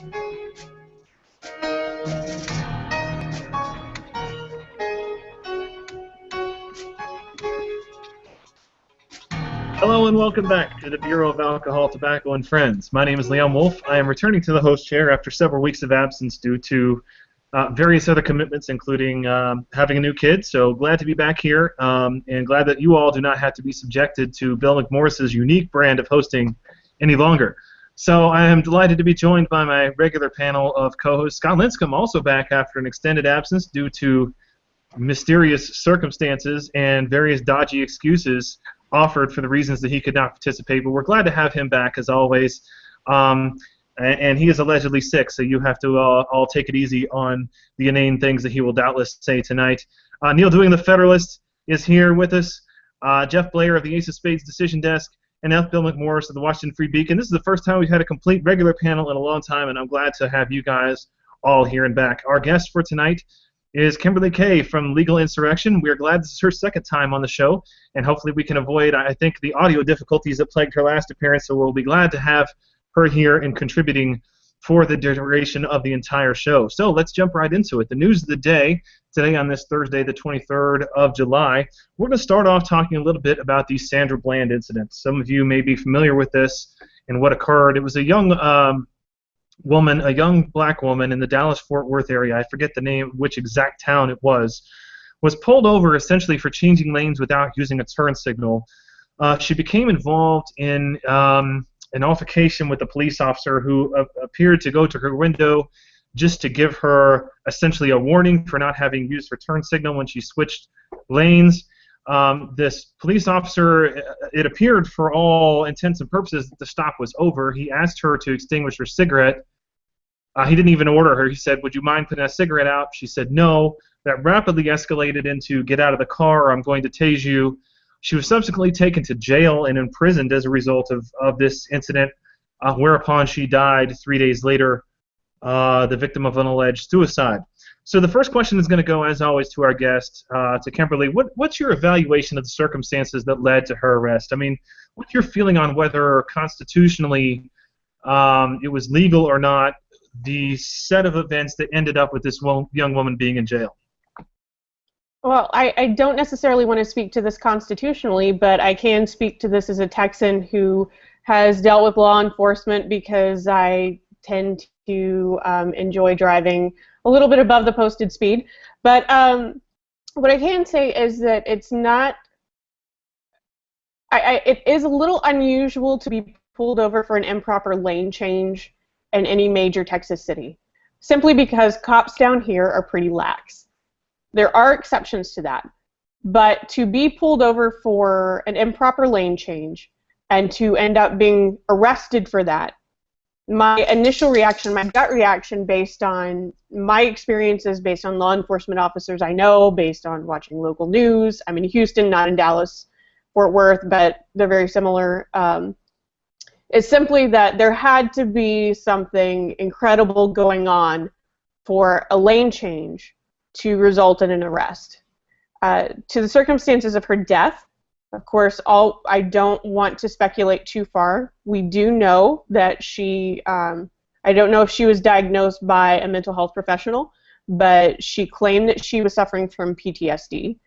Hello and welcome back to the Bureau of Alcohol, Tobacco, and Friends. My name is Leon Wolf. I am returning to the host chair after several weeks of absence due to various other commitments, including having a new kid. So glad to be back here, and glad that you all do not have to be subjected to Bill McMorris's unique brand of hosting any longer. So I am delighted to be joined by my regular panel of co-hosts. Scott Lincicome also back after an extended absence due to mysterious circumstances and various dodgy excuses offered for the reasons that he could not participate, but we're glad to have him back as always. And he is allegedly sick, so you have to all take it easy on the inane things that he will doubtless say tonight. Neal doing the Federalist is here with us. Jeff Blehar of the Ace of Spades Decision Desk, and F. Bill McMorris of the Washington Free Beacon. This is the first time we've had a complete regular panel in a long time, and I'm glad to have you guys all here and back. Our guest for tonight is Kemberlee Kaye from Legal Insurrection. We are glad this is her second time on the show, and hopefully we can avoid, I think, the audio difficulties that plagued her last appearance, so we'll be glad to have her here and contributing for the duration of the entire show. So let's jump right into it. The news of the day, today on this Thursday, the 23rd of July, we're going to start off talking a little bit about the Sandra Bland incident. Some of you may be familiar with this and what occurred. It was a young woman, a young black woman in the Dallas-Fort Worth area, I forget the name, which exact town it was pulled over essentially for changing lanes without using a turn signal. She became involved in an altercation with a police officer who appeared to go to her window just to give her essentially a warning for not having used her turn signal when she switched lanes. This police officer, it appeared for all intents and purposes that the stop was over. He asked her to extinguish her cigarette. He didn't even order her. He said, "Would you mind putting a cigarette out?" She said no. That rapidly escalated into, "Get out of the car or I'm going to tase you." She was subsequently taken to jail and imprisoned as a result of this incident, whereupon she died 3 days later, the victim of an alleged suicide. So the first question is going to go, as always, to our guest, to Kemberlee. What's your evaluation of the circumstances that led to her arrest? I mean, what's your feeling on whether constitutionally it was legal or not, the set of events that ended up with this young woman being in jail? Well, I don't necessarily want to speak to this constitutionally, but I can speak to this as a Texan who has dealt with law enforcement because I tend to enjoy driving a little bit above the posted speed. But what I can say is that it's not, it is a little unusual to be pulled over for an improper lane change in any major Texas city, simply because cops down here are pretty lax. There are exceptions to that, but to be pulled over for an improper lane change and to end up being arrested for that, my initial reaction, my gut reaction based on my experiences, based on law enforcement officers I know, based on watching local news, I'm in Houston, not in Dallas, Fort Worth, but they're very similar, is simply that there had to be something incredible going on for a lane change to result in an arrest. To the circumstances of her death, of course, I don't want to speculate too far. We do know that she, I don't know if she was diagnosed by a mental health professional, but she claimed that she was suffering from PTSD.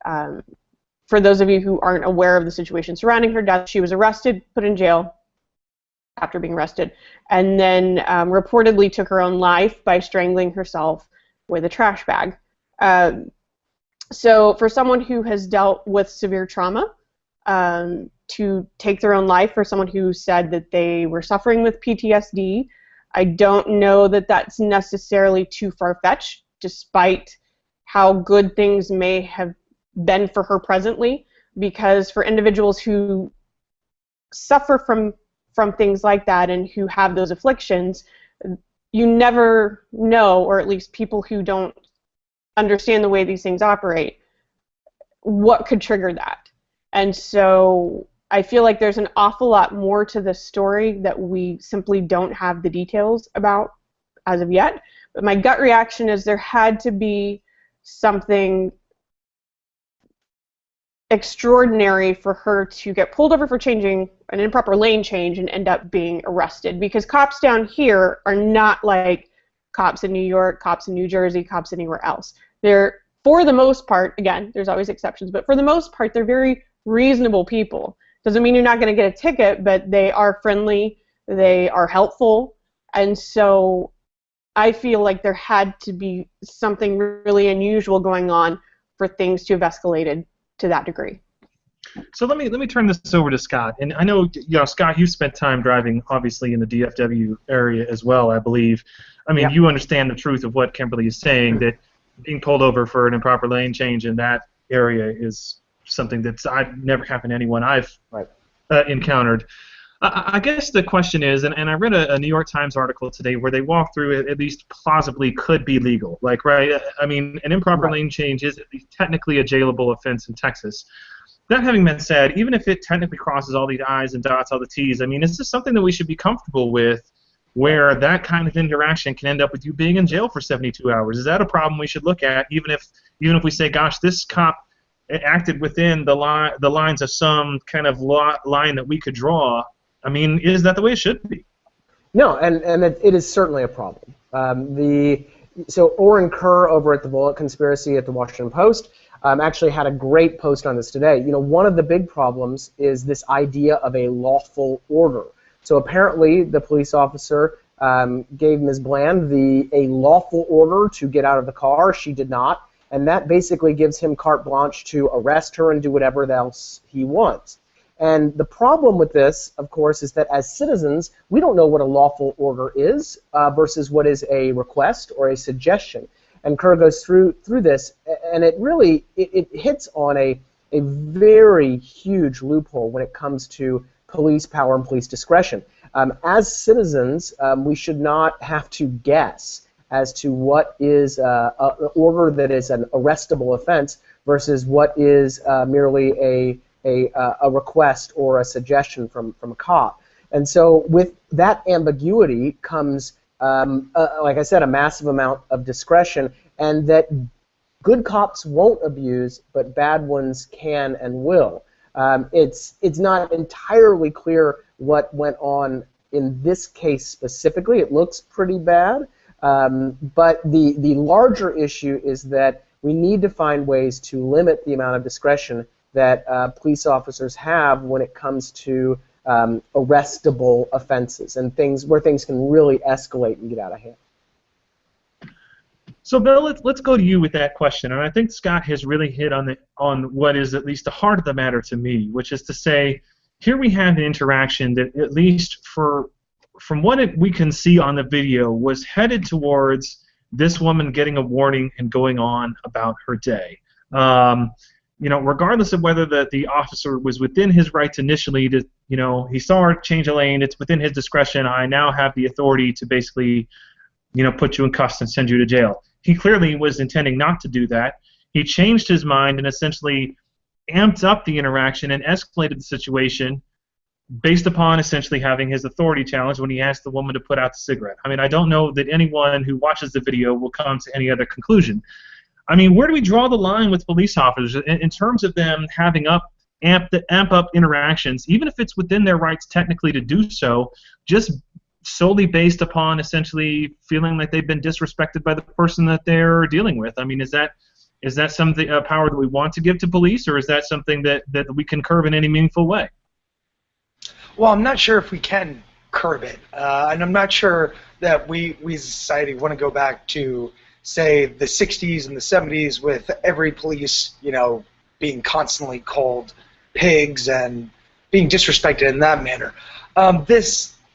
For those of you who aren't aware of the situation surrounding her death, she was arrested, put in jail after being arrested, and then reportedly took her own life by strangling herself with a trash bag. So for someone who has dealt with severe trauma, to take their own life, for someone who said that they were suffering with PTSD, I don't know that that's necessarily too far-fetched, despite how good things may have been for her presently, because for individuals who suffer from things like that and who have those afflictions, you never know, or at least people who don't understand the way these things operate, what could trigger that. And so I feel like there's an awful lot more to this story that we simply don't have the details about as of yet. But my gut reaction is there had to be something extraordinary for her to get pulled over for changing an improper lane change and end up being arrested, because cops down here are not like cops in New York, cops in New Jersey, cops anywhere else. They're, for the most part, again, there's always exceptions, but for the most part, they're very reasonable people. Doesn't mean you're not going to get a ticket, but they are friendly, they are helpful, and so I feel like there had to be something really unusual going on for things to have escalated to that degree. So let me turn this over to Scott. And I know, Scott, you spent time driving, obviously, in the DFW area as well, I believe. I mean, you understand the truth of what Kemberlee is saying, that being pulled over for an improper lane change in that area is something that's never happened to anyone I've encountered. I guess the question is, and I read a New York Times article today where they walk through it, at least plausibly could be legal. Like, right? I mean, an improper lane change is at least technically a jailable offense in Texas. That having been said, even if it technically crosses all these I's and dots all the T's, I mean, is this something that we should be comfortable with, where that kind of interaction can end up with you being in jail for 72 hours? Is that a problem we should look at, even if we say, gosh, this cop acted within the lines of some kind of line that we could draw? I mean, is that the way it should be? No, and it is certainly a problem. So Oren Kerr over at the Bullet Conspiracy at the Washington Post actually had a great post on this today. You know, one of the big problems is this idea of a lawful order. So apparently the police officer gave Ms. Bland a lawful order to get out of the car. She did not, and that basically gives him carte blanche to arrest her and do whatever else he wants. And the problem with this, of course, is that as citizens, we don't know what a lawful order is versus what is a request or a suggestion. And Kerr goes through this, and it really it hits on a very huge loophole when it comes to police power and police discretion. As citizens, we should not have to guess as to what is an order that is an arrestable offense versus what is merely a request or a suggestion from a cop. And so with that ambiguity comes, like I said, a massive amount of discretion, and that good cops won't abuse, but bad ones can and will. It's not entirely clear what went on in this case specifically. It looks pretty bad, but the larger issue is that we need to find ways to limit the amount of discretion that police officers have when it comes to arrestable offenses and things where things can really escalate and get out of hand. So, Bill, let's go to you with that question, and I think Scott has really hit on what is at least the heart of the matter to me, which is to say, here we have an interaction that, at least from what we can see on the video, was headed towards this woman getting a warning and going on about her day. You know, regardless of whether the officer was within his rights initially to, you know, he saw her change a lane, it's within his discretion, I now have the authority to basically, you know, put you in cuffs and send you to jail. He clearly was intending not to do that. He changed his mind and essentially amped up the interaction and escalated the situation based upon essentially having his authority challenged when he asked the woman to put out the cigarette. I mean, I don't know that anyone who watches the video will come to any other conclusion. I mean, where do we draw the line with police officers in terms of them having amp up interactions, even if it's within their rights technically to do so, just solely based upon essentially feeling like they've been disrespected by the person that they're dealing with? I mean, is that something, a power that we want to give to police, or is that something that we can curb in any meaningful way? Well, I'm not sure if we can curb it, and I'm not sure that we as a society want to go back to, say, the 60s and the 70s with every police, you know, being constantly called pigs and being disrespected in that manner.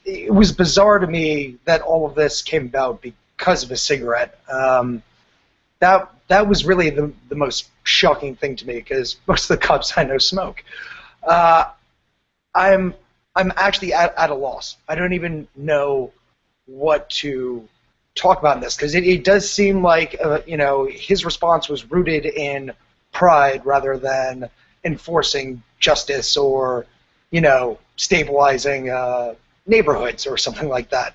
It was bizarre to me that all of this came about because of a cigarette. That was really the most shocking thing to me, because most of the cops I know smoke. I'm actually at a loss. I don't even know what to talk about in this, because it does seem like you know, his response was rooted in pride rather than enforcing justice or, you know, stabilizing neighborhoods or something like that.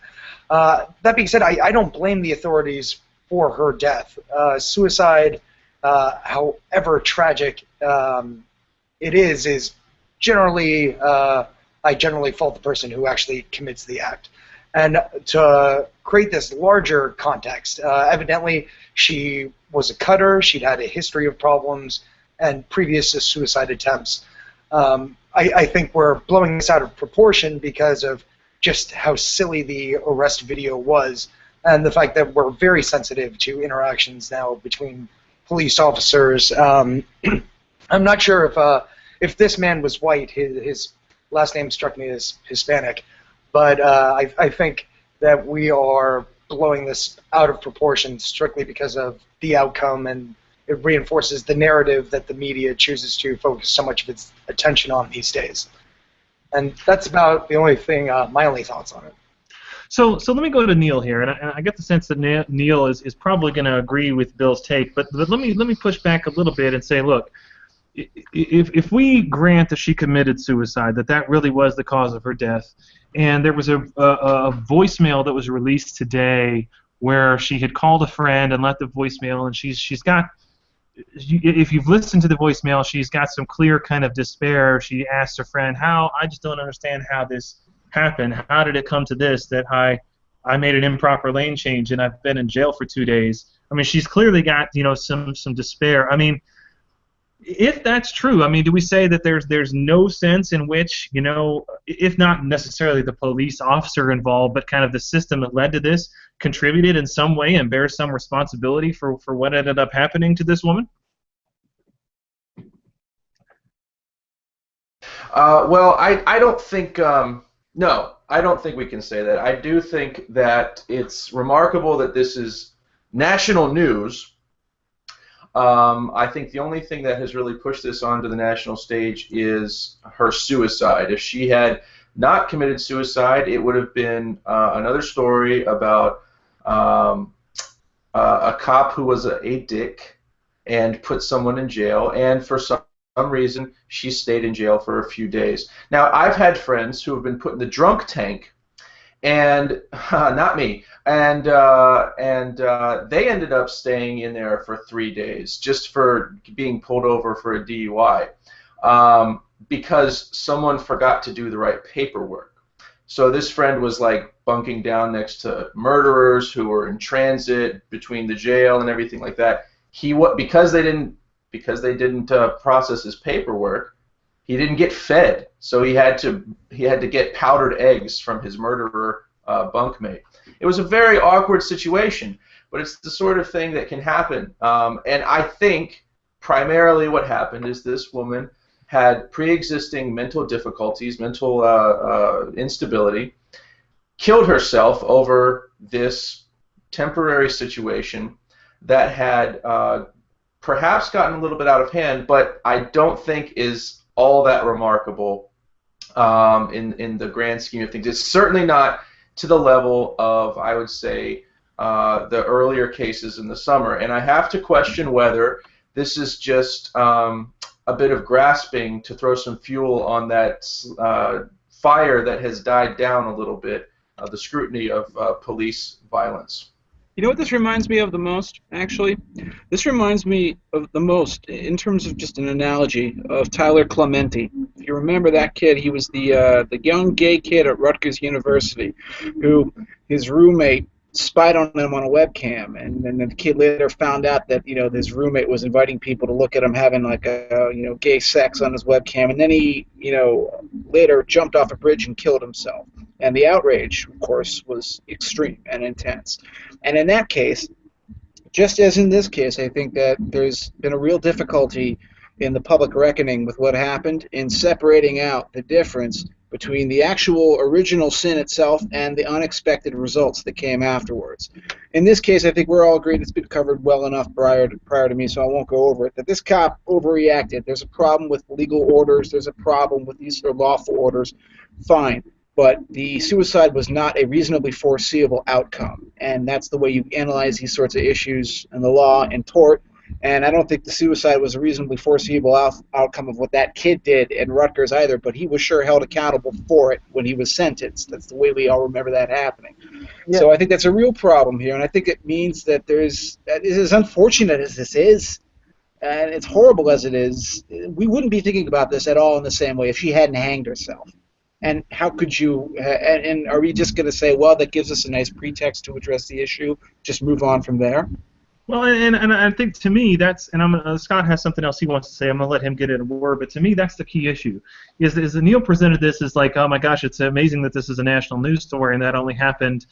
That being said, I don't blame the authorities for her death. Suicide, however tragic it is generally, I generally fault the person who actually commits the act. And to create this larger context, evidently she was a cutter, she'd had a history of problems, and previous suicide attempts. I think we're blowing this out of proportion because of just how silly the arrest video was, and the fact that we're very sensitive to interactions now between police officers. I'm not sure if this man was white. His last name struck me as Hispanic, but I think that we are blowing this out of proportion strictly because of the outcome, and it reinforces the narrative that the media chooses to focus so much of its attention on these days. And that's about the only thing, my only thoughts on it. So let me go to Neal here, and I get the sense that Neal is probably going to agree with Bill's take, but let me push back a little bit and say, look, if we grant that she committed suicide, that really was the cause of her death, and there was a voicemail that was released today where she had called a friend and left the voicemail, and she's got, if you've listened to the voicemail, she's got some clear kind of despair. She asked her friend, I just don't understand how this happened. How did it come to this, that I made an improper lane change and I've been in jail for 2 days? I mean, she's clearly got, some despair. I mean, if that's true, I mean, do we say that there's no sense in which, if not necessarily the police officer involved, but kind of the system that led to this contributed in some way and bears some responsibility for what ended up happening to this woman? Well, I don't think, no, I don't think we can say that. I do think that it's remarkable that this is national news. I think the only thing that has really pushed this onto the national stage is her suicide. If she had not committed suicide, it would have been another story about a cop who was a dick and put someone in jail, and for some reason she stayed in jail for a few days. Now, I've had friends who have been put in the drunk tank, and not me, and they ended up staying in there for 3 days just for being pulled over for a DUI because someone forgot to do the right paperwork. So this friend was like bunking down next to murderers who were in transit between the jail and everything like that. Because they didn't process his paperwork, he didn't get fed, so he had to get powdered eggs from his murderer bunkmate. It was a very awkward situation, but it's the sort of thing that can happen. And I think primarily what happened is this woman had pre-existing mental difficulties, mental instability, killed herself over this temporary situation that had perhaps gotten a little bit out of hand, but I don't think is all that remarkable in the grand scheme of things. It's certainly not to the level of, I would say, the earlier cases in the summer. And I have to question whether this is just a bit of grasping to throw some fuel on that fire that has died down a little bit, the scrutiny of police violence. You know what this reminds me of the most, actually? This reminds me of the most, in terms of just an analogy, of Tyler Clementi. If you remember that kid, he was the young gay kid at Rutgers University who his roommate spied on him on a webcam, and then the kid later found out that his roommate was inviting people to look at him having like gay sex on his webcam, and then he later jumped off a bridge and killed himself. And the outrage, of course, was extreme and intense. And in that case, just as in this case, I think that there's been a real difficulty in the public reckoning with what happened in separating out the difference between the actual original sin itself and the unexpected results that came afterwards. In this case, I think we're all agreed, it's been covered well enough prior to me, so I won't go over it, that this cop overreacted. There's a problem with legal orders. There's a problem with these lawful orders. Fine. But the suicide was not a reasonably foreseeable outcome, and that's the way you analyze these sorts of issues in the law and tort. And I don't think the suicide was a reasonably foreseeable outcome of what that kid did in Rutgers either, but he was sure held accountable for it when he was sentenced. That's the way we all remember that happening. Yeah. So I think that's a real problem here, and I think it means that as unfortunate as this is, and it's horrible as it is, we wouldn't be thinking about this at all in the same way if she hadn't hanged herself. And how could you, and are we just going to say, well, that gives us a nice pretext to address the issue, just move on from there? Well, and I think to me that's, and Scott has something else he wants to say. I'm going to let him get in a word, but to me that's the key issue. Is Neal presented this as like, oh my gosh, it's amazing that this is a national news story and that only happened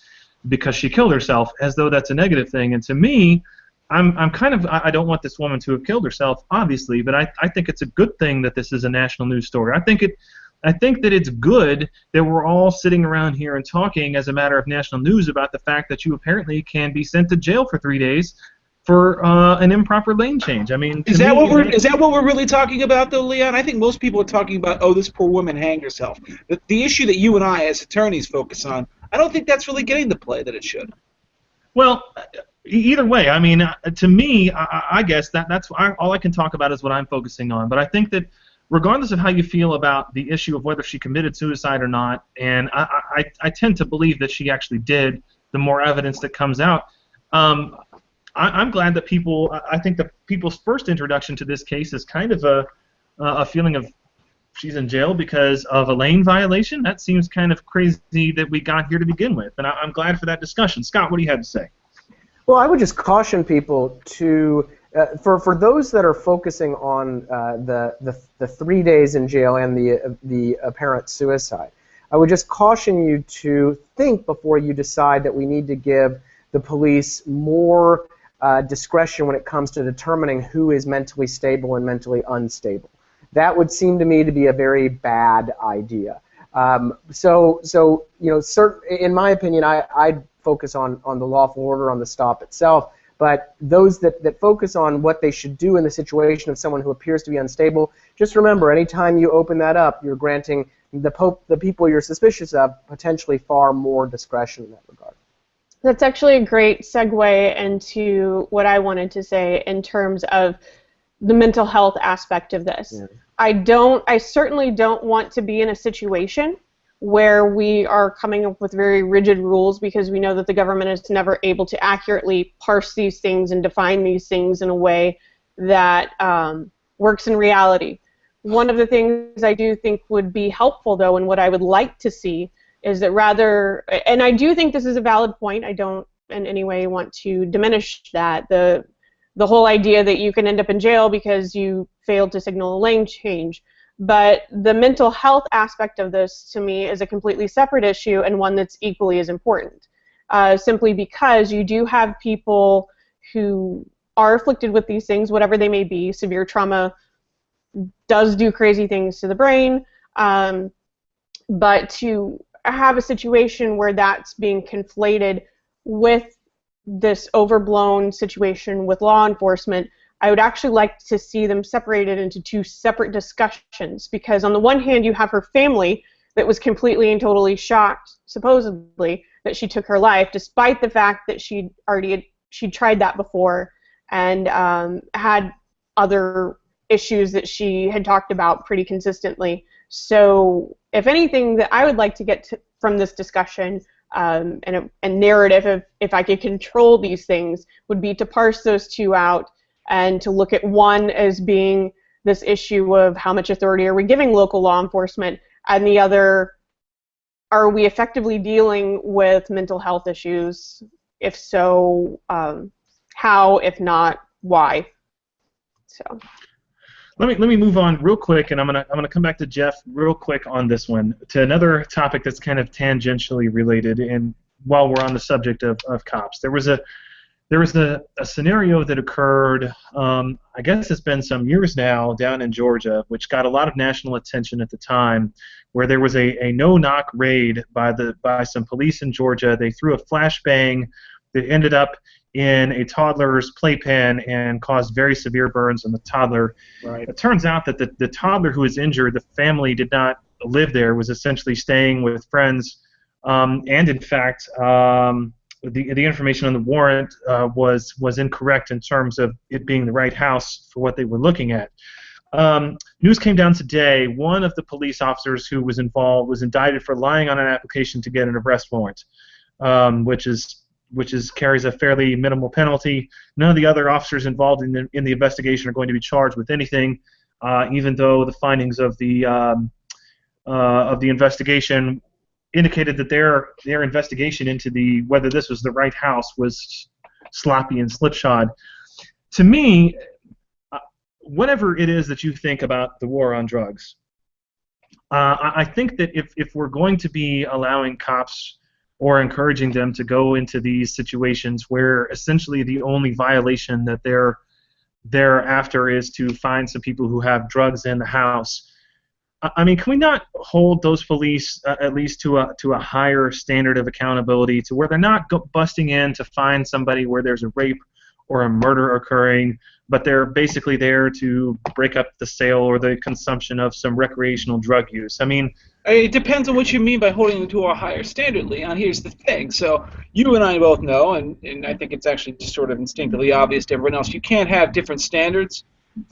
because she killed herself, as though that's a negative thing. And to me, I'm kind of, I don't want this woman to have killed herself, obviously, but I think it's a good thing that this is a national news story. I think that it's good that we're all sitting around here and talking as a matter of national news about the fact that you apparently can be sent to jail for 3 days for an improper lane change. I mean, is that what we're really talking about, though, Leon? I think most people are talking about, oh, this poor woman hanged herself. The issue that you and I, as attorneys, focus on, I don't think that's really getting the play that it should. Well, either way, I mean, to me, I guess that's all I can talk about is what I'm focusing on. But I think that regardless of how you feel about the issue of whether she committed suicide or not, and I tend to believe that she actually did, the more evidence that comes out, I'm glad that I think that people's first introduction to this case is kind of a feeling of she's in jail because of a lane violation. That seems kind of crazy that we got here to begin with, and I'm glad for that discussion. Scott, what do you have to say? Well, I would just caution people to, for those that are focusing on the 3 days in jail and the apparent suicide, I would just caution you to think before you decide that we need to give the police more discretion when it comes to determining who is mentally stable and mentally unstable. That would seem to me to be a very bad idea. So you know, in my opinion, I'd focus on the lawful order, on the stop itself. But those that focus on what they should do in the situation of someone who appears to be unstable, just remember, anytime you open that up, you're granting the people you're suspicious of potentially far more discretion in that regard. That's actually a great segue into what I wanted to say in terms of the mental health aspect of this. Yeah. I certainly don't want to be in a situation where we are coming up with very rigid rules because we know that the government is never able to accurately parse these things and define these things in a way that works in reality. One of the things I do think would be helpful, though, and what I would like to see is that rather, and I do think this is a valid point, I don't in any way want to diminish that, the whole idea that you can end up in jail because you failed to signal a lane change. But the mental health aspect of this, to me, is a completely separate issue and one that's equally as important. Simply because you do have people who are afflicted with these things, whatever they may be. Severe trauma does do crazy things to the brain. But to have a situation where that's being conflated with this overblown situation with law enforcement, I would actually like to see them separated into two separate discussions, because on the one hand you have her family that was completely and totally shocked, supposedly, that she took her life, despite the fact that she'd tried that before and had other issues that she had talked about pretty consistently. So if anything that I would like to get from this discussion, and narrative, if I could control these things, would be to parse those two out and to look at one as being this issue of how much authority are we giving local law enforcement, and the other, are we effectively dealing with mental health issues? If so, how? If not, why? So. Let me move on real quick, and I'm gonna come back to Jeff real quick on this one, to another topic that's kind of tangentially related. And while we're on the subject of cops, there was a scenario that occurred, I guess it's been some years now, down in Georgia, which got a lot of national attention at the time, where there was a no-knock raid by some police in Georgia. They threw a flashbang that ended up in a toddler's playpen and caused very severe burns on the toddler. Right. It turns out that the toddler who was injured, the family did not live there, was essentially staying with friends, and in fact, the information on the warrant was incorrect in terms of it being the right house for what they were looking at. News came down today. One of the police officers who was involved was indicted for lying on an application to get an arrest warrant, which is carries a fairly minimal penalty. None of the other officers involved in the investigation are going to be charged with anything, even though the findings of the investigation indicated that their investigation into whether this was the right house was sloppy and slipshod. To me, whatever it is that you think about the war on drugs, I think that if we're going to be allowing cops or encouraging them to go into these situations where essentially the only violation that they're after is to find some people who have drugs in the house, I mean, can we not hold those police at least to a higher standard of accountability, to where they're not busting in to find somebody where there's a rape or a murder occurring, but they're basically there to break up the sale or the consumption of some recreational drug use? I mean, it depends on what you mean by holding them to a higher standard, Leon. Here's the thing. So you and I both know, and I think it's actually just sort of instinctively obvious to everyone else, you can't have different standards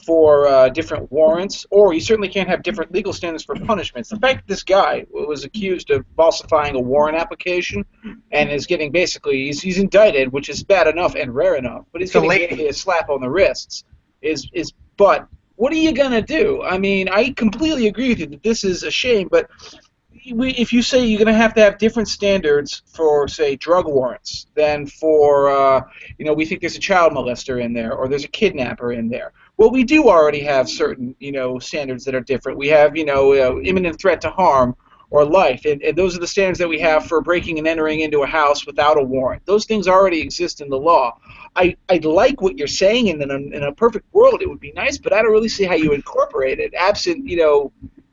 for different warrants, or you certainly can't have different legal standards for punishments. The fact that this guy was accused of falsifying a warrant application and is getting basically, he's indicted, which is bad enough and rare enough, but he's getting basically a slap on the wrists. But what are you going to do? I mean, I completely agree with you that this is a shame, but if you say you're going to have different standards for, say, drug warrants than for, we think there's a child molester in there or there's a kidnapper in there. Well, we do already have certain, standards that are different. We have, imminent threat to harm or life, and those are the standards that we have for breaking and entering into a house without a warrant. Those things already exist in the law. I like what you're saying, and in a perfect world it would be nice, but I don't really see how you incorporate it. Absent,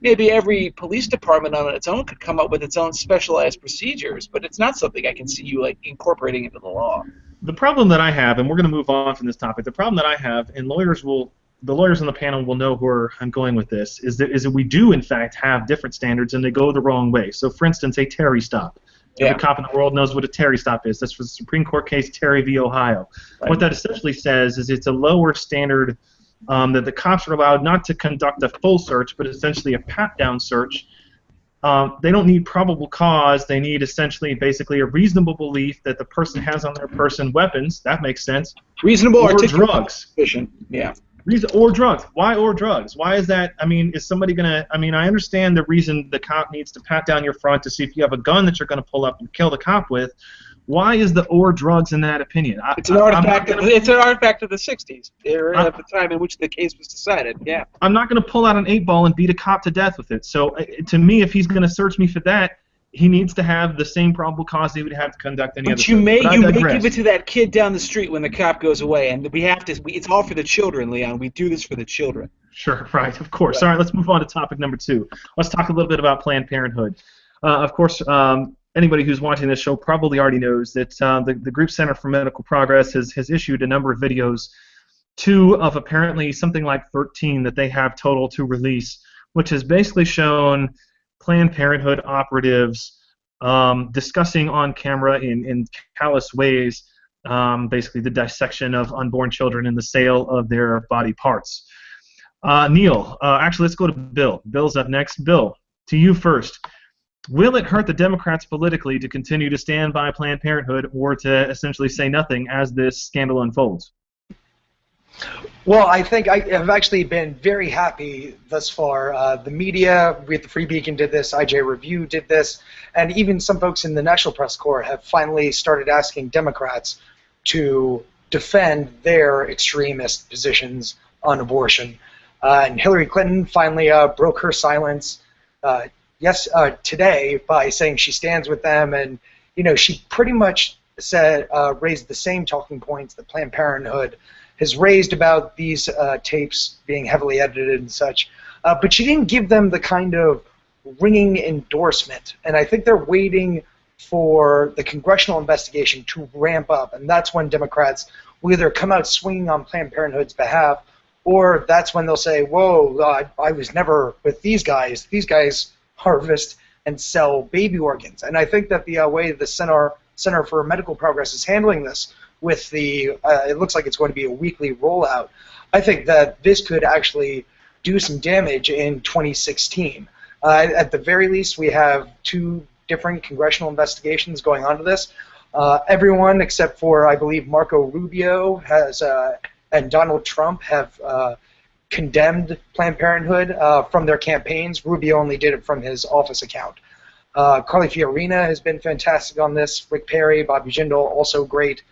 maybe every police department on its own could come up with its own specialized procedures, but it's not something I can see you incorporating into the law. The problem that I have, and we're going to move on from this topic, the problem that I have, and the lawyers on the panel will know where I'm going with this, is that we do, in fact, have different standards, and they go the wrong way. So, for instance, a Terry stop. Yeah. Every cop in the world knows what a Terry stop is. That's for the Supreme Court case Terry v. Ohio. Right. What that essentially says is it's a lower standard that the cops are allowed not to conduct a full search, but essentially a pat-down search. They don't need probable cause. They need basically a reasonable belief that the person has on their person weapons. That makes sense. Reasonable or drugs. Yeah. Or drugs. Why or drugs? Why is that? I mean, is somebody going to... I mean, I understand the reason the cop needs to pat down your front to see if you have a gun that you're going to pull up and kill the cop with. Why is the or drugs in that opinion? It's an artifact of the 60s, at the time in which the case was decided. Yeah. I'm not going to pull out an 8-ball and beat a cop to death with it. So, to me, if he's going to search me for that, he needs to have the same probable cause he would have to conduct any other search. But you may give it to that kid down the street when the cop goes away, and it's all for the children, Leon. We do this for the children. Sure, right, of course. All right, let's move on to topic number 2. Let's talk a little bit about Planned Parenthood. Of course, anybody who's watching this show probably already knows that the Group Center for Medical Progress has issued a number of videos, 2 of apparently something like 13 that they have total to release, which has basically shown Planned Parenthood operatives discussing on camera in callous ways basically the dissection of unborn children and the sale of their body parts. Neal, actually let's go to Bill. Bill's up next. Bill, to you first. Will it hurt the Democrats politically to continue to stand by Planned Parenthood or to essentially say nothing as this scandal unfolds? Well, I think I have actually been very happy thus far. The media, with the Free Beacon did this, IJ Review did this, and even some folks in the National Press Corps have finally started asking Democrats to defend their extremist positions on abortion. And Hillary Clinton finally broke her silence today by saying she stands with them, and she pretty much said raised the same talking points that Planned Parenthood has raised about these tapes being heavily edited and such, but she didn't give them the kind of ringing endorsement, and I think they're waiting for the congressional investigation to ramp up, and that's when Democrats will either come out swinging on Planned Parenthood's behalf, or that's when they'll say, whoa, I was never with these guys. These guys harvest and sell baby organs. And I think that the way the Center for Medical Progress is handling this with it looks like it's going to be a weekly rollout, I think that this could actually do some damage in 2016. At the very least, we have 2 different congressional investigations going on to this. Everyone except for, I believe, Marco Rubio and Donald Trump have condemned Planned Parenthood from their campaigns. Rubio only did it from his office account. Carly Fiorina has been fantastic on this. Rick Perry, Bobby Jindal, also great.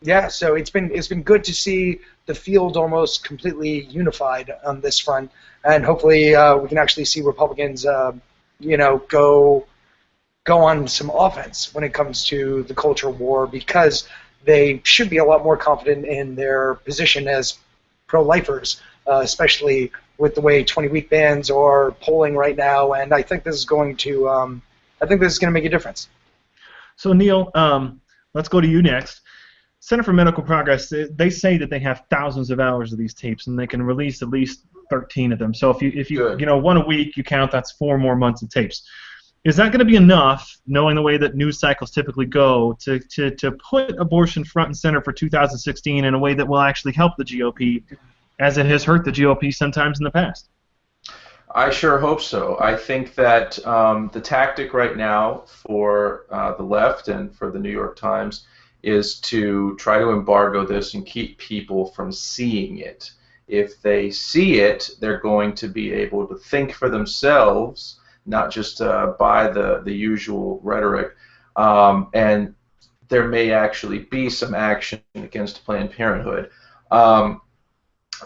Yeah, so it's been good to see the field almost completely unified on this front, and hopefully we can actually see Republicans, go on some offense when it comes to the culture war, because they should be a lot more confident in their position as pro-lifers, especially with the way 20-week bans are polling right now, and I think this is going to make a difference. So Neal, let's go to you next. Center for Medical Progress, they say that they have thousands of hours of these tapes, and they can release at least 13 of them. So if you one a week, you count, that's 4 more months of tapes. Is that going to be enough, knowing the way that news cycles typically go, to put abortion front and center for 2016 in a way that will actually help the GOP, as it has hurt the GOP sometimes in the past? I sure hope so. I think that the tactic right now for the left and for the New York Times is to try to embargo this and keep people from seeing it. If they see it, they're going to be able to think for themselves, not just by the usual rhetoric, and there may actually be some action against Planned Parenthood.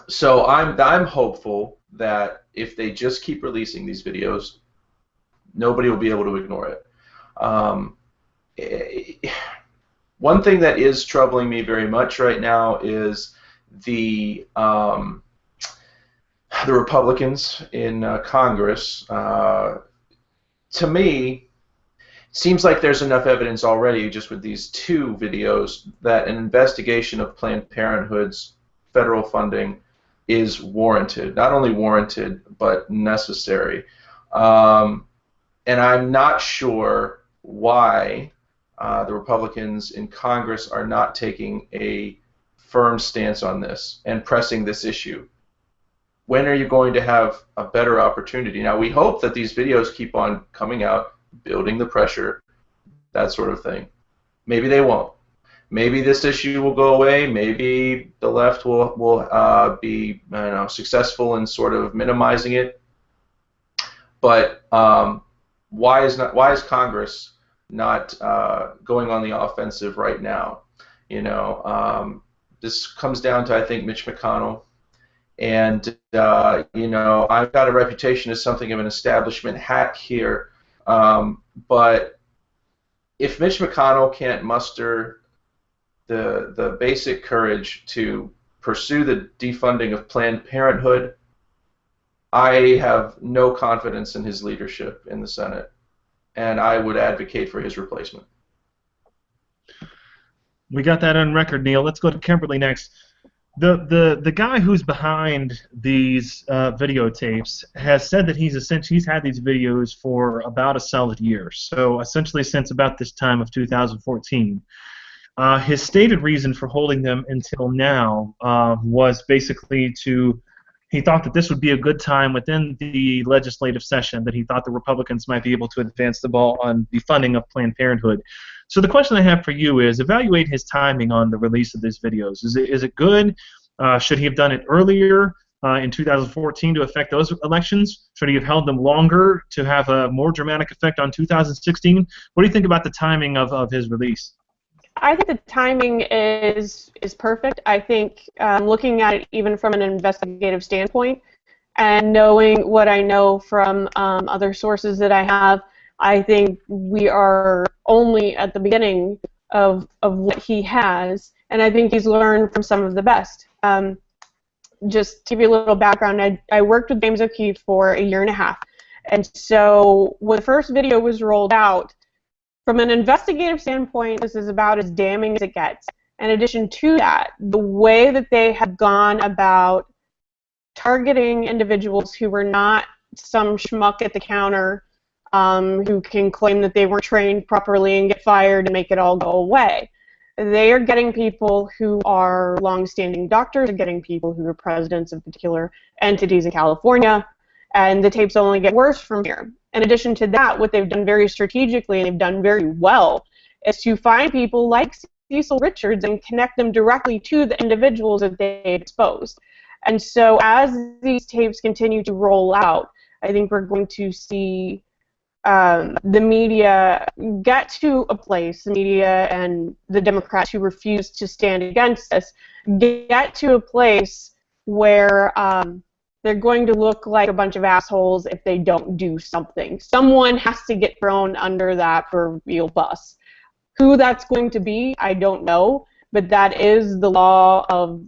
So I'm hopeful that if they just keep releasing these videos, nobody will be able to ignore it. One thing that is troubling me very much right now is the Republicans in Congress. To me, seems like there's enough evidence already just with these 2 videos that an investigation of Planned Parenthood's federal funding is warranted. Not only warranted, but necessary. And I'm not sure why the Republicans in Congress are not taking a firm stance on this and pressing this issue. When are you going to have a better opportunity? Now, we hope that these videos keep on coming out, building the pressure, that sort of thing. Maybe they won't. Maybe this issue will go away. Maybe the left will be successful in sort of minimizing it. But why is Congress not going on the offensive right now? This comes down to, I think, Mitch McConnell. And, I've got a reputation as something of an establishment hack here. But if Mitch McConnell can't muster the basic courage to pursue the defunding of Planned Parenthood, I have no confidence in his leadership in the Senate, and I would advocate for his replacement. We got that on record, Neal. Let's go to Kemberlee next. The guy who's behind these videotapes has said that he's had these videos for about a solid year, so essentially since about this time of 2014. His stated reason for holding them until now was basically he thought that this would be a good time within the legislative session, that he thought the Republicans might be able to advance the ball on the funding of Planned Parenthood. So the question I have for you is, evaluate his timing on the release of these videos. Is it good? Should he have done it earlier in 2014 to affect those elections? Should he have held them longer to have a more dramatic effect on 2016? What do you think about the timing of his release? I think the timing is perfect. I think looking at it even from an investigative standpoint and knowing what I know from other sources that I have, I think we are only at the beginning of what he has, and I think he's learned from some of the best. Just to give you a little background, I worked with James O'Keefe for a year and a half, and so when the first video was rolled out, from an investigative standpoint, this is about as damning as it gets. In addition to that, the way that they have gone about targeting individuals who were not some schmuck at the counter who can claim that they weren't trained properly and get fired and make it all go away. They are getting people who are long-standing doctors, they're getting people who are presidents of particular entities in California, and the tapes only get worse from here. In addition to that, what they've done very strategically and they've done very well is to find people like Cecil Richards and connect them directly to the individuals that they exposed. And so as these tapes continue to roll out, I think we're going to see the media get to a place, the media and the Democrats who refuse to stand against this, get to a place where they're going to look like a bunch of assholes if they don't do something. Someone has to get thrown under that proverbial bus. Who that's going to be, I don't know, but that is the law of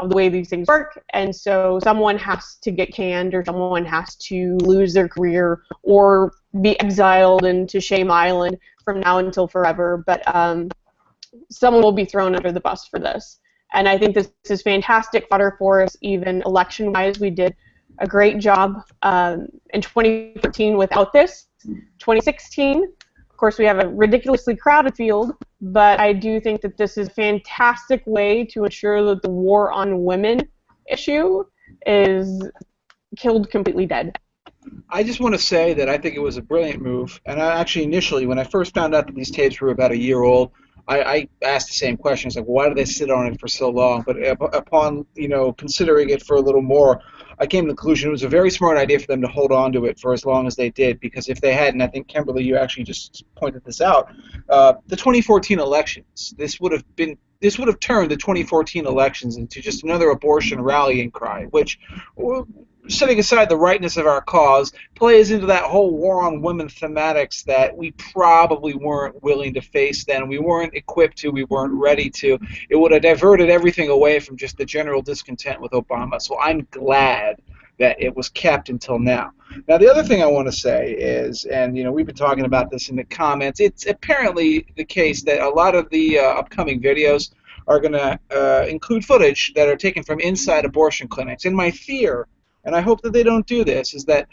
the way these things work, and so someone has to get canned, or someone has to lose their career, or be exiled into Shame Island from now until forever, but someone will be thrown under the bus for this. And I think this is fantastic fodder for us, even election-wise. We did a great job in 2014 without this. 2016, of course, we have a ridiculously crowded field, but I do think that this is a fantastic way to ensure that the war on women issue is killed completely dead. I just want to say that I think it was a brilliant move, and I actually initially, when I first found out that these tapes were about a year old, I asked the same questions, like, why did they sit on it for so long? But upon, considering it for a little more, I came to the conclusion it was a very smart idea for them to hold on to it for as long as they did, because if they hadn't, I think, Kemberlee, you actually just pointed this out, the 2014 elections, this would have turned the 2014 elections into just another abortion rallying cry, which, setting aside the rightness of our cause, plays into that whole war on women thematics that we probably weren't willing to face then. We weren't equipped to. We weren't ready to. It would have diverted everything away from just the general discontent with Obama. So I'm glad that it was kept until now. Now, the other thing I want to say is, and we've been talking about this in the comments, it's apparently the case that a lot of the upcoming videos are going to include footage that are taken from inside abortion clinics. And my fear, and I hope that they don't do this, is that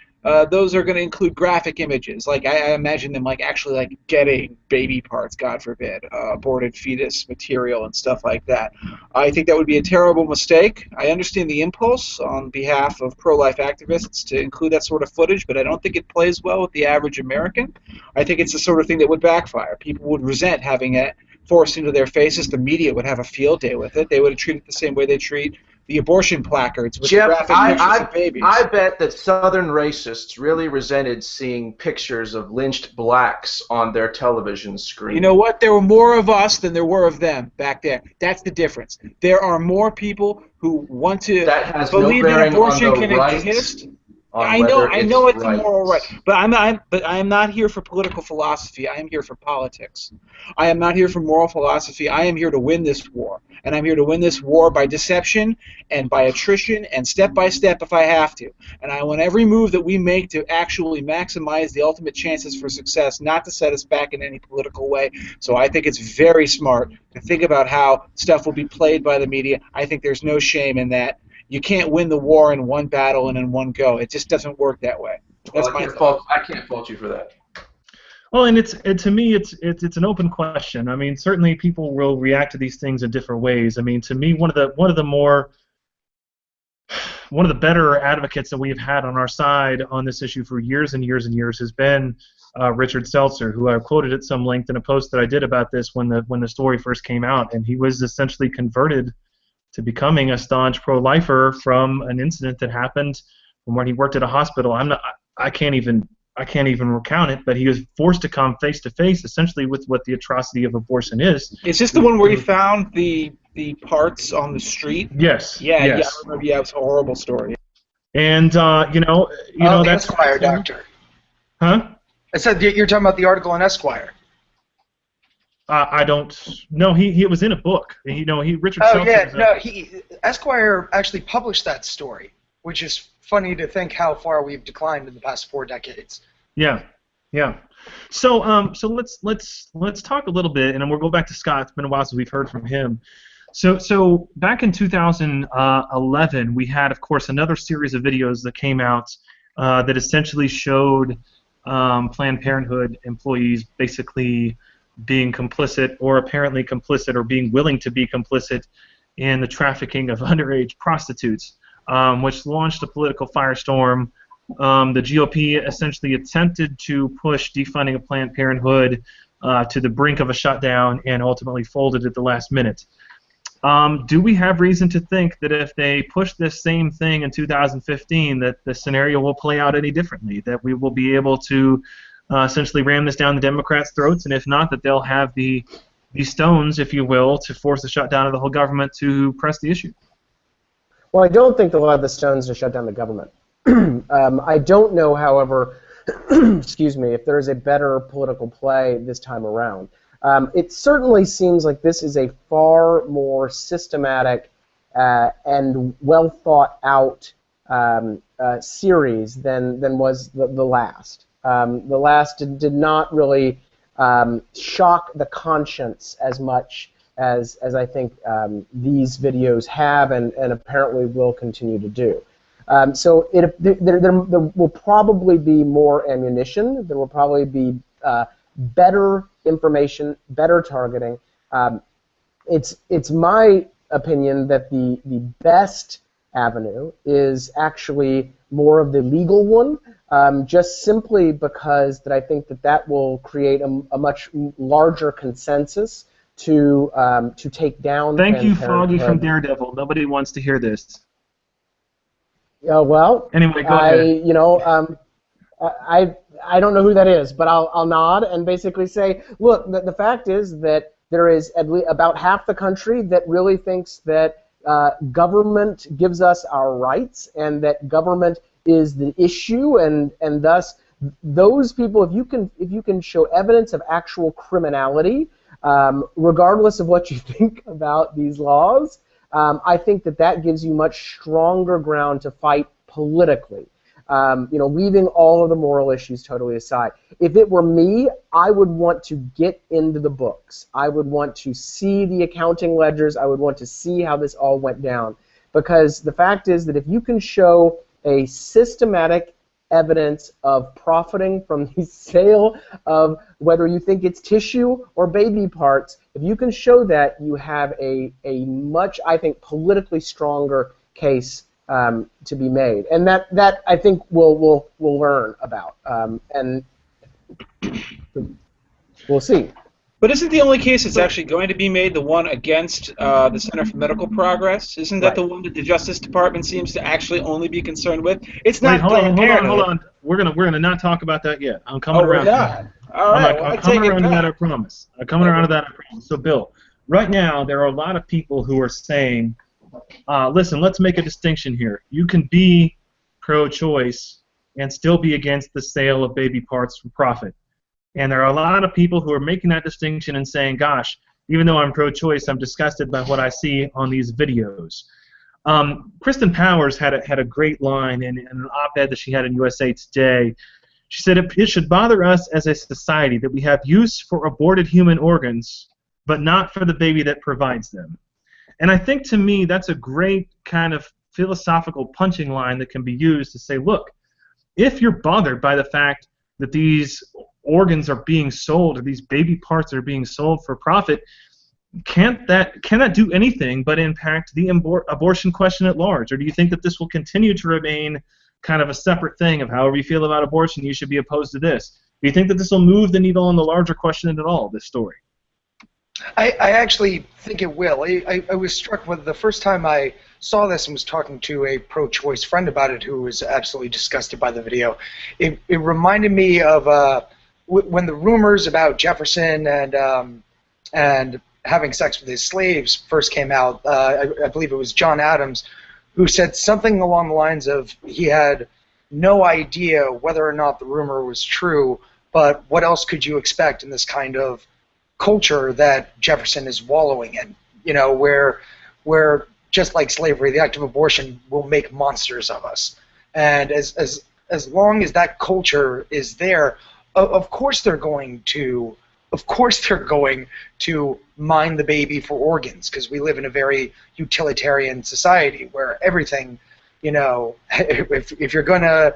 those are going to include graphic images. Like, I imagine them actually getting baby parts, God forbid, aborted fetus material and stuff like that. I think that would be a terrible mistake. I understand the impulse on behalf of pro-life activists to include that sort of footage, but I don't think it plays well with the average American. I think it's the sort of thing that would backfire. People would resent having it forced into their faces. The media would have a field day with it. They would treat it the same way they treat the abortion placards with Jeff, graphic pictures of babies. I bet that Southern racists really resented seeing pictures of lynched blacks on their television screen. You know what? There were more of us than there were of them back there. That's the difference. There are more people who want to believe that abortion can exist. I know it's a moral right, but I am not here for political philosophy. I am here for politics. I am not here for moral philosophy. I am here to win this war, and I'm here to win this war by deception and by attrition and step by step if I have to. And I want every move that we make to actually maximize the ultimate chances for success, not to set us back in any political way. So I think it's very smart to think about how stuff will be played by the media. I think there's no shame in that. You can't win the war in one battle and in one go. It just doesn't work that way. That's I can't fault you for that. Well, and to me, it's an open question. I mean, certainly people will react to these things in different ways. I mean, to me, one of the better advocates that we've had on our side on this issue for years and years and years has been Richard Seltzer, who I quoted at some length in a post that I did about this when the story first came out, and he was essentially converted to becoming a staunch pro-lifer from an incident that happened from when he worked at a hospital. I can't even recount it, but he was forced to come face to face, essentially, with what the atrocity of abortion is. Is this the one where he found the parts on the street? Yes. Yeah, yes. Yeah, I remember. Yeah, it was a horrible story. And that's Esquire doctor. Huh? I said you're talking about the article in Esquire. I don't know. He was in a book. Richard. Oh Seltzer yeah, Esquire actually published that story, which is funny to think how far we've declined in the past 4 decades. Yeah. So let's talk a little bit, and then we'll go back to Scott. It's been a while since we've heard from him. So back in 2011, we had, of course, another series of videos that came out that essentially showed Planned Parenthood employees basically being complicit, or apparently complicit, or being willing to be complicit in the trafficking of underage prostitutes, which launched a political firestorm. The GOP essentially attempted to push defunding of Planned Parenthood to the brink of a shutdown and ultimately folded at the last minute. Do we have reason to think that if they push this same thing in 2015 that the scenario will play out any differently, that we will be able to essentially ram this down the Democrats' throats, and if not, that they'll have the stones, if you will, to force a shutdown of the whole government to press the issue? Well, I don't think they'll have the stones to shut down the government. I don't know, however, excuse me, if there is a better political play this time around. It certainly seems like this is a far more systematic and well thought out series than was the last. The last did not really shock the conscience as much as I think these videos have and apparently will continue to do. So there will probably be more ammunition. There will probably be better information, better targeting. It's my opinion that the best avenue is actually more of the legal one, just simply because that I think that will create a much larger consensus to take down. Thank you, Foggy from Daredevil. Nobody wants to hear this. Well, anyway, go ahead. I don't know who that is, but I'll nod and basically say, look, the fact is that there is at least about half the country that really thinks that government gives us our rights and that government is the issue, and thus those people, if you can show evidence of actual criminality, regardless of what you think about these laws, I think that gives you much stronger ground to fight politically. Leaving all of the moral issues totally aside. If it were me, I would want to get into the books. I would want to see the accounting ledgers. I would want to see how this all went down. Because the fact is that if you can show a systematic evidence of profiting from the sale of whether you think it's tissue or baby parts, if you can show that, you have a much, I think, politically stronger case to be made, and that I think we'll learn about, and we'll see. But isn't the only case that's actually going to be made the one against the Center for Medical Progress? Isn't that the one that the Justice Department seems to actually only be concerned with? It's not. Wait, hold on. We're gonna not talk about that yet. I'm coming around. All right. I'm coming around to that. I promise. I'm coming around to that. I promise. So, Bill, right now there are a lot of people who are saying, listen, let's make a distinction here. You can be pro-choice and still be against the sale of baby parts for profit. And there are a lot of people who are making that distinction and saying, gosh, even though I'm pro-choice, I'm disgusted by what I see on these videos. Kristen Powers had a great line in an op-ed that she had in USA Today. She said, it should bother us as a society that we have use for aborted human organs, but not for the baby that provides them. And I think, to me, that's a great kind of philosophical punching line that can be used to say, look, if you're bothered by the fact that these organs are being sold or these baby parts are being sold for profit, can that do anything but impact the abortion question at large? Or do you think that this will continue to remain kind of a separate thing of however you feel about abortion, you should be opposed to this? Do you think that this will move the needle on the larger question at all, this story? I actually think it will. I was struck with the first time I saw this and was talking to a pro-choice friend about it who was absolutely disgusted by the video. It reminded me of when the rumors about Jefferson and having sex with his slaves first came out. I believe it was John Adams who said something along the lines of he had no idea whether or not the rumor was true, but what else could you expect in this kind of culture that Jefferson is wallowing in, where just like slavery, the act of abortion will make monsters of us. And as long as that culture is there, of course they're going to mine the baby for organs, because we live in a very utilitarian society where everything, if you're gonna,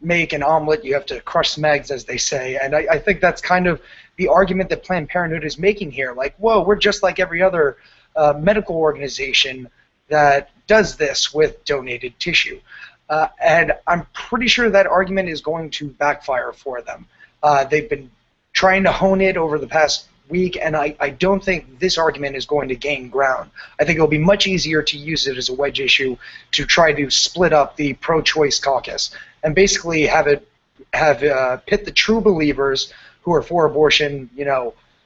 make an omelet, you have to crush some eggs, as they say. And I think that's kind of the argument that Planned Parenthood is making here. Like, whoa, we're just like every other medical organization that does this with donated tissue. And I'm pretty sure that argument is going to backfire for them. They've been trying to hone it over the past week, and I don't think this argument is going to gain ground. I think it'll be much easier to use it as a wedge issue to try to split up the pro-choice caucus and basically pit the true believers who are for abortion,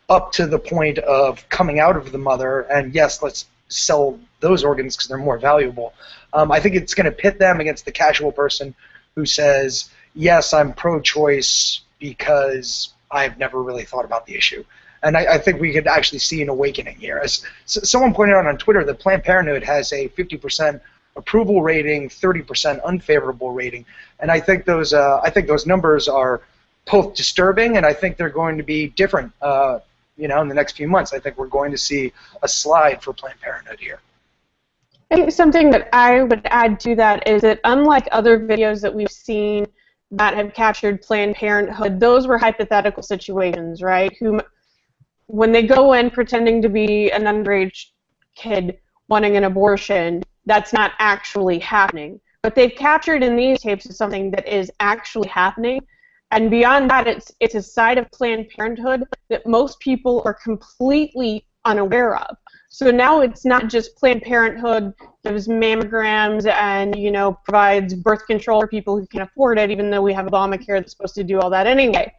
up to the point of coming out of the mother, and yes, let's sell those organs because they're more valuable. I think it's going to pit them against the casual person who says, yes, I'm pro-choice because I've never really thought about the issue. And I think we could actually see an awakening here. As someone pointed out on Twitter, that Planned Parenthood has a 50% approval rating, 30% unfavorable rating, and I think those numbers are both disturbing, and I think they're going to be different. In the next few months, I think we're going to see a slide for Planned Parenthood here. I think something that I would add to that is that unlike other videos that we've seen that have captured Planned Parenthood, those were hypothetical situations, right? When they go in pretending to be an underage kid wanting an abortion, that's not actually happening. But they've captured in these tapes is something that is actually happening. And beyond that, it's a side of Planned Parenthood that most people are completely unaware of. So now it's not just Planned Parenthood gives mammograms and, provides birth control for people who can afford it, even though we have Obamacare that's supposed to do all that anyway.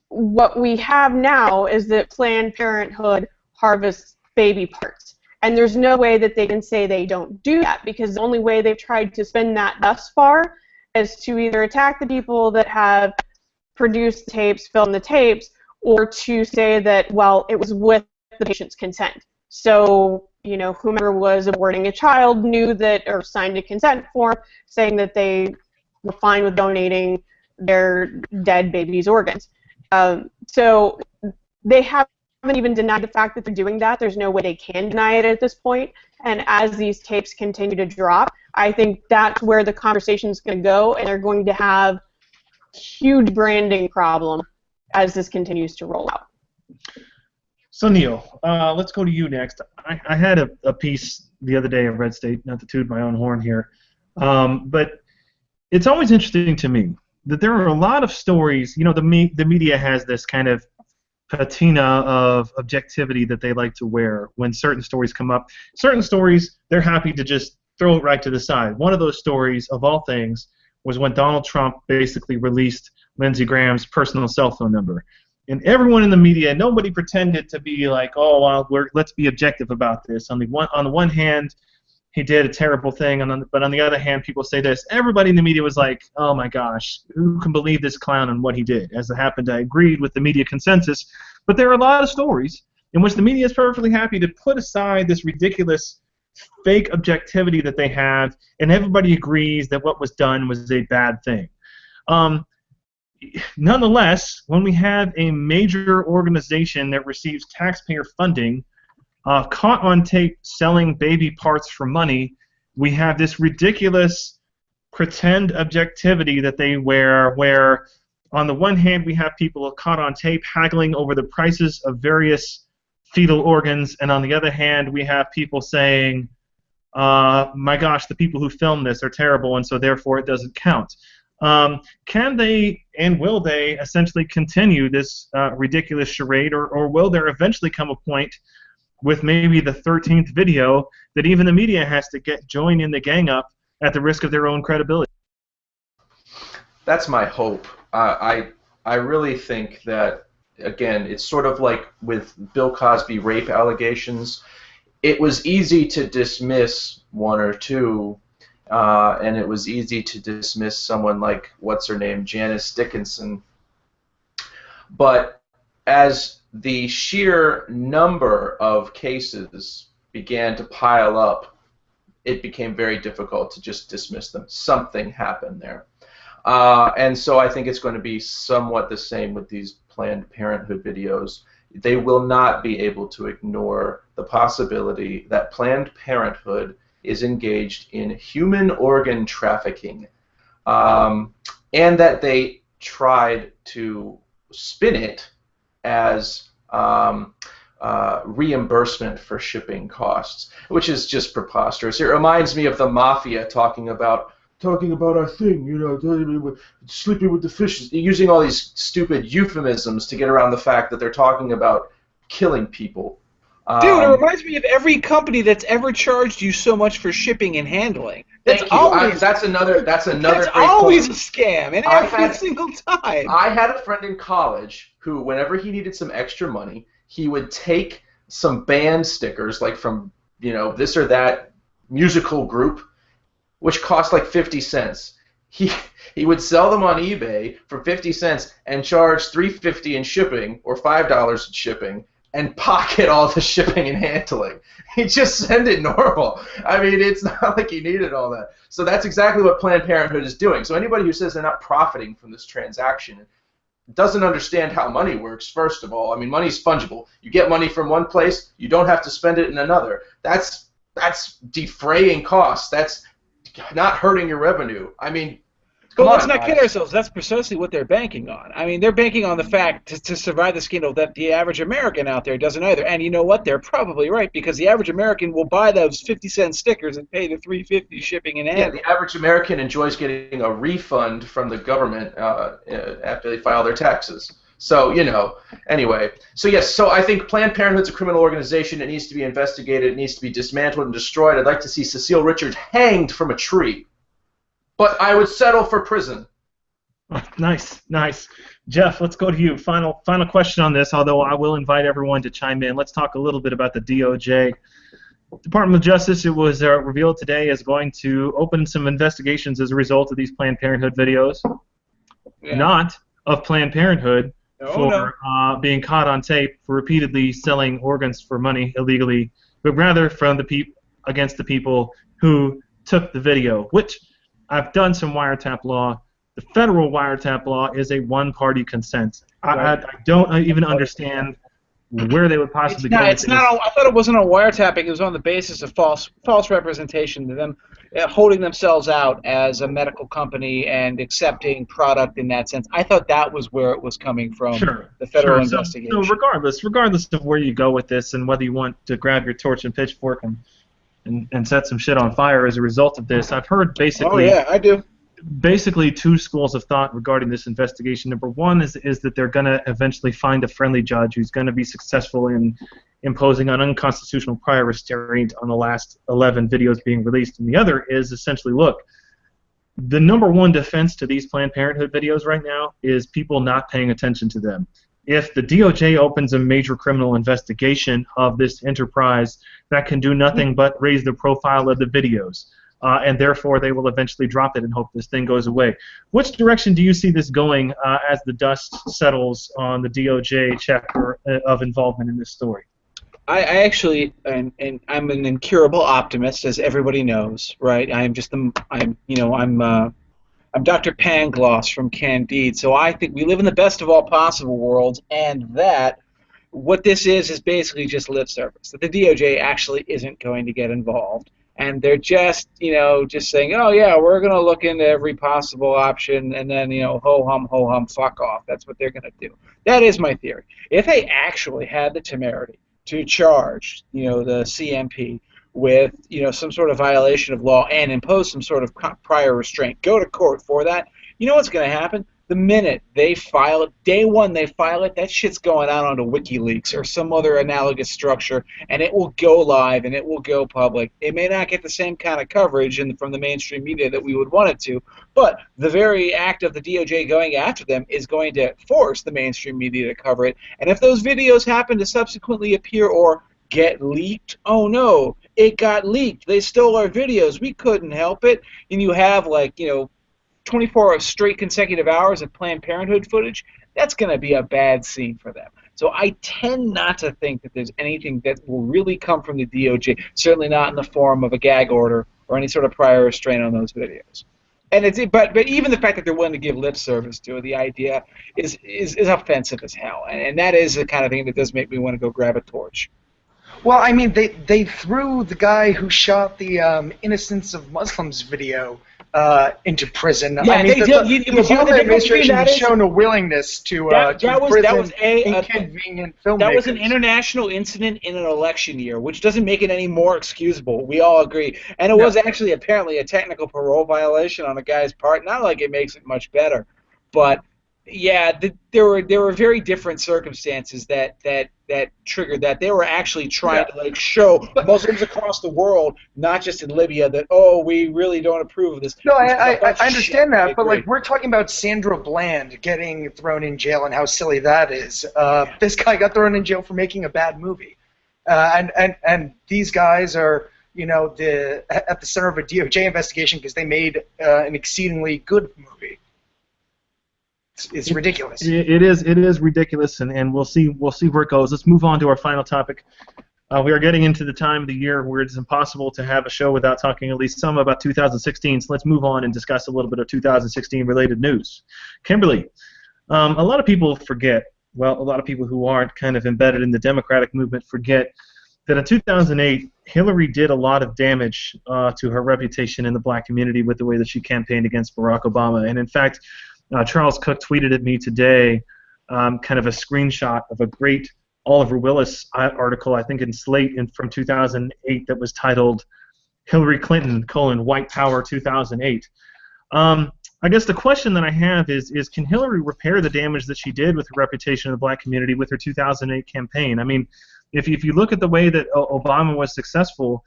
What we have now is that Planned Parenthood harvests baby parts. And there's no way that they can say they don't do that, because the only way they've tried to spin that thus far is to either attack the people that have produced the tapes, filmed the tapes, or to say that, well, it was with the patient's consent. So, whomever was aborting a child knew that, or signed a consent form saying that they were fine with donating their dead baby's organs. So they haven't even denied the fact that they're doing that. There's no way they can deny it at this point. And as these tapes continue to drop, I think that's where the conversation is going to go, and they're going to have a huge branding problem as this continues to roll out. So Neal, let's go to you next. I had a piece the other day of Red State, not to toot my own horn here, but it's always interesting to me that there are a lot of stories. The media has this kind of patina of objectivity that they like to wear when certain stories come up. Certain stories, they're happy to just throw it right to the side. One of those stories, of all things, was when Donald Trump basically released Lindsey Graham's personal cell phone number. And everyone in the media, nobody pretended to be like, oh, well, let's be objective about this. On the one hand, he did a terrible thing, but on the other hand, people say this. Everybody in the media was like, oh my gosh, who can believe this clown and what he did? As it happened, I agreed with the media consensus. But there are a lot of stories in which the media is perfectly happy to put aside this ridiculous fake objectivity that they have, and everybody agrees that what was done was a bad thing. Nonetheless, when we have a major organization that receives taxpayer funding caught on tape selling baby parts for money, we have this ridiculous pretend objectivity that they wear, where on the one hand we have people caught on tape haggling over the prices of various fetal organs, and on the other hand we have people saying, my gosh, the people who filmed this are terrible, and so therefore it doesn't count. Can they and will they essentially continue this ridiculous charade, or will there eventually come a point with maybe the 13th video that even the media has to join in the gang up at the risk of their own credibility? That's my hope. I really think that, again, it's sort of like with Bill Cosby rape allegations. It was easy to dismiss one or two, and it was easy to dismiss someone like, what's her name, Janice Dickinson. But as the sheer number of cases began to pile up, it became very difficult to just dismiss them. Something happened there. And so I think it's going to be somewhat the same with these Planned Parenthood videos. They will not be able to ignore the possibility that Planned Parenthood is engaged in human organ trafficking, and that they tried to spin it as reimbursement for shipping costs, which is just preposterous. It reminds me of the mafia talking about talking about our thing, sleeping with the fishes, using all these stupid euphemisms to get around the fact that they're talking about killing people. Dude, it reminds me of every company that's ever charged you so much for shipping and handling. That's Thank you. always That's another. That's great always point. a scam, and every single time. I had a friend in college who, whenever he needed some extra money, he would take some band stickers, like from this or that musical group, which cost like 50 cents. He would sell them on eBay for 50 cents and charge $3.50 in shipping or $5 in shipping, and pocket all the shipping and handling. He just send it normal. I mean, it's not like he needed all that. So that's exactly what Planned Parenthood is doing. So anybody who says they're not profiting from this transaction doesn't understand how money works, first of all. I mean, money's fungible. You get money from one place, you don't have to spend it in another. That's defraying costs. That's not hurting your revenue. I mean, But let's not kid ourselves. That's precisely what they're banking on. I mean, they're banking on the fact to survive the scandal that the average American out there doesn't either. And you know what? They're probably right, because the average American will buy those 50-cent stickers and pay the $3.50 shipping and handling. Yeah, the average American enjoys getting a refund from the government after they file their taxes. So, anyway. So, yes, so I think Planned Parenthood's a criminal organization. It needs to be investigated. It needs to be dismantled and destroyed. I'd like to see Cecile Richards hanged from a tree. But I would settle for prison. Nice. Jeff, let's go to you. Final question on this, although I will invite everyone to chime in. Let's talk a little bit about the DOJ. Department of Justice, it was revealed today, is going to open some investigations as a result of these Planned Parenthood videos. Yeah. Not of Planned Parenthood being caught on tape for repeatedly selling organs for money illegally, but rather from against the people who took the video, which I've done some wiretap law. The federal wiretap law is a one-party consent. I don't even understand where they would possibly go. I thought it wasn't on wiretapping. It was on the basis of false representation, to them holding themselves out as a medical company and accepting product in that sense. I thought that was where it was coming from. Sure. The federal investigation. So regardless of where you go with this and whether you want to grab your torch and pitchfork and set some shit on fire as a result of this, I've heard basically. Oh yeah, I do. Basically, two schools of thought regarding this investigation. Number one is that they're going to eventually find a friendly judge who's going to be successful in imposing an unconstitutional prior restraint on the last 11 videos being released. And the other is essentially, look, the number one defense to these Planned Parenthood videos right now is people not paying attention to them. If the DOJ opens a major criminal investigation of this enterprise, that can do nothing but raise the profile of the videos. And therefore they will eventually drop it and hope this thing goes away. Which direction do you see this going as the dust settles on the DOJ chapter of involvement in this story? I actually, and I'm an incurable optimist, as everybody knows, right? I'm Dr. Pangloss from Candide, so I think we live in the best of all possible worlds, and that what this is basically just lip service. That the DOJ actually isn't going to get involved. And they're just saying, oh yeah, we're going to look into every possible option, and then, ho hum, fuck off. That's what they're going to do. That is my theory. If they actually had the temerity to charge, the CMP with, some sort of violation of law and impose some sort of prior restraint, go to court for that, you know what's going to happen? The minute they file it, day one they file it, that shit's going out onto WikiLeaks or some other analogous structure, and it will go live and it will go public. It may not get the same kind of coverage from the mainstream media that we would want it to, but the very act of the DOJ going after them is going to force the mainstream media to cover it. And if those videos happen to subsequently appear or get leaked, oh no, it got leaked. They stole our videos. We couldn't help it. And you have 24 straight consecutive hours of Planned Parenthood footage, that's going to be a bad scene for them. So I tend not to think that there's anything that will really come from the DOJ, certainly not in the form of a gag order or any sort of prior restraint on those videos. And but even the fact that they're willing to give lip service to it, the idea is offensive as hell. And that is the kind of thing that does make me want to go grab a torch. Well, I mean, they threw the guy who shot the Innocence of Muslims video into prison. Yeah, I mean, they did. The Obama administration has shown a willingness to prison inconvenient filmmakers. That was an international incident in an election year, which doesn't make it any more excusable. We all agree. And it was actually apparently a technical parole violation on a guy's part. Not like it makes it much better, but yeah, there were very different circumstances that triggered that. They were actually trying to show Muslims across the world, not just in Libya, that we really don't approve of this. No, I understand that, but we're talking about Sandra Bland getting thrown in jail and how silly that is. This guy got thrown in jail for making a bad movie, and these guys are at the center of a DOJ investigation because they made an exceedingly good movie. It's ridiculous. It is ridiculous, and we'll see where it goes. Let's move on to our final topic. We are getting into the time of the year where it's impossible to have a show without talking at least some about 2016. So let's move on and discuss a little bit of 2016 related news. Kemberlee, a lot of people forget. Well, a lot of people who aren't kind of embedded in the Democratic movement forget that in 2008, Hillary did a lot of damage to her reputation in the black community with the way that she campaigned against Barack Obama, and in fact. Charles Cook tweeted at me today kind of a screenshot of a great Oliver Willis article, I think in Slate from 2008 that was titled Hillary Clinton, White Power 2008. I guess the question that I have is can Hillary repair the damage that she did with her reputation in the black community with her 2008 campaign? I mean, if you look at the way that Obama was successful,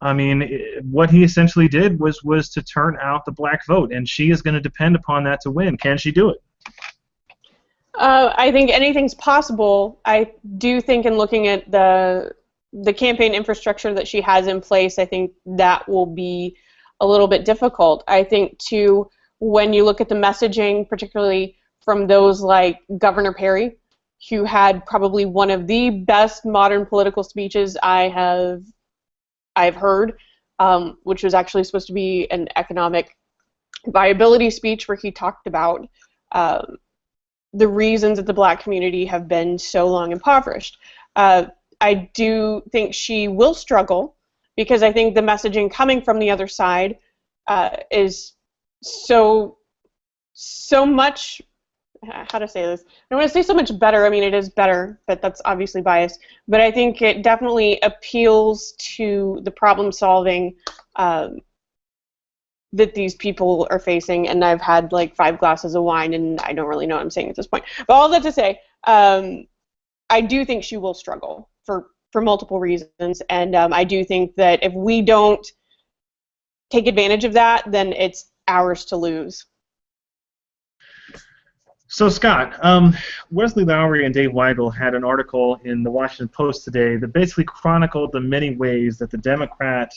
I mean, what he essentially did was to turn out the black vote, and she is going to depend upon that to win. Can she do it? I think anything's possible. I do think in looking at the campaign infrastructure that she has in place, I think that will be a little bit difficult. I think, too, when you look at the messaging, particularly from those like Governor Perry, who had probably one of the best modern political speeches I've heard, which was actually supposed to be an economic viability speech where he talked about the reasons that the black community have been so long impoverished. I do think she will struggle because I think the messaging coming from the other side is so much, how to say this? I don't want to say so much better. I mean, it is better, but that's obviously biased. But I think it definitely appeals to the problem solving that these people are facing. And I've had like 5 glasses of wine, and I don't really know what I'm saying at this point. But all that to say, I do think she will struggle for multiple reasons. And I do think that if we don't take advantage of that, then it's ours to lose. So, Scott, Wesley Lowery and Dave Weigel had an article in the Washington Post today that basically chronicled the many ways that the Democrat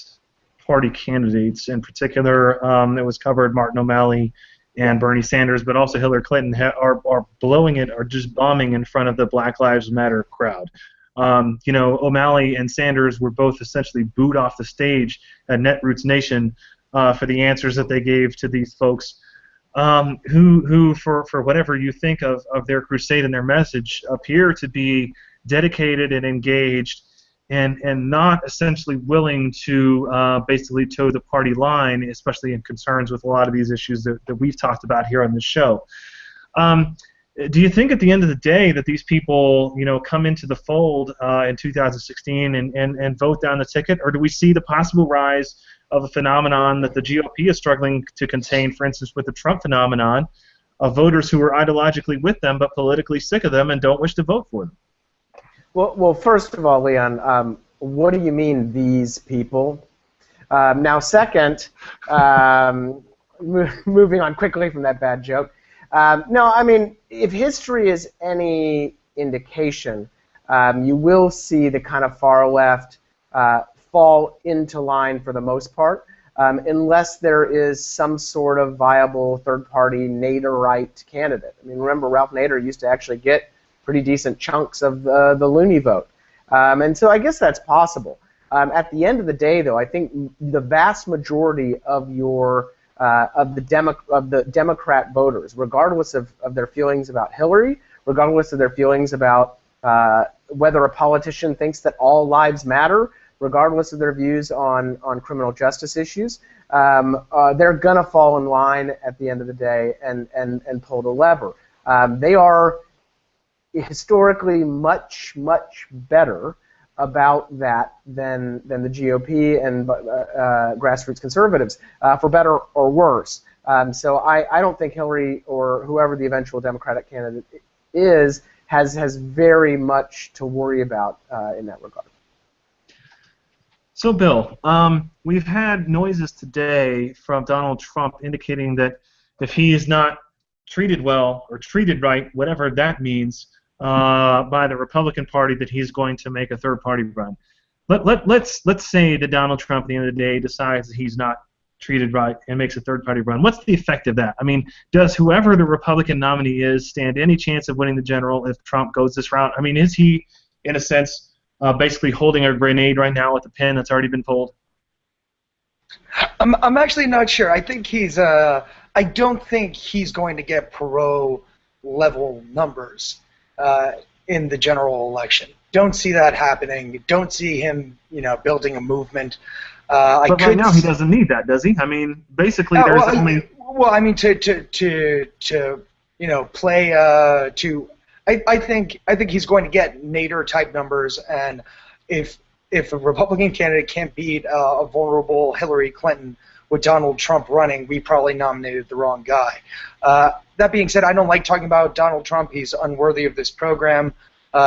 Party candidates, in particular, it was covered Martin O'Malley and Bernie Sanders, but also Hillary Clinton, are blowing it or just bombing in front of the Black Lives Matter crowd. O'Malley and Sanders were both essentially booed off the stage at Netroots Nation for the answers that they gave to these folks. Who for whatever you think of their crusade and their message, appear to be dedicated and engaged and not essentially willing to basically toe the party line, especially in concerns with a lot of these issues that we've talked about here on the show. Do you think at the end of the day that these people, come into the fold in 2016 and vote down the ticket, or do we see the possible rise of a phenomenon that the GOP is struggling to contain, for instance, with the Trump phenomenon, of voters who are ideologically with them but politically sick of them and don't wish to vote for them? Well, first of all, Leon, what do you mean, these people? Now, second, moving on quickly from that bad joke, no, I mean, if history is any indication, you will see the kind of far left fall into line for the most part, unless there is some sort of viable third-party Naderite candidate. I mean, remember, Ralph Nader used to actually get pretty decent chunks of the Looney vote. And so I guess that's possible. At the end of the day, though, I think the vast majority of the Democrat voters, regardless of their feelings about Hillary, regardless of their feelings about whether a politician thinks that all lives matter, regardless of their views on criminal justice issues, they're going to fall in line at the end of the day and pull the lever. They are historically much better about that than the GOP and grassroots conservatives, for better or worse. So I don't think Hillary or whoever the eventual Democratic candidate is has very much to worry about in that regard. So, Bill, we've had noises today from Donald Trump indicating that if he is not treated well or treated right, whatever that means, by the Republican Party, that he's going to make a third-party run. Let's say that Donald Trump, at the end of the day, decides that he's not treated right and makes a third-party run. What's the effect of that? I mean, does whoever the Republican nominee is stand any chance of winning the general if Trump goes this route? I mean, is he, in a sense, basically holding a grenade right now with a pin that's already been pulled? I'm actually not sure. I think he's. I don't think he's going to get Perot level numbers in the general election. Don't see that happening. Don't see him, building a movement. But right now he doesn't need that, does he? I mean, basically there's only. Well, I mean, to play to. I think he's going to get Nader type numbers, and if a Republican candidate can't beat a vulnerable Hillary Clinton with Donald Trump running, we probably nominated the wrong guy. That being said, I don't like talking about Donald Trump. He's unworthy of this program.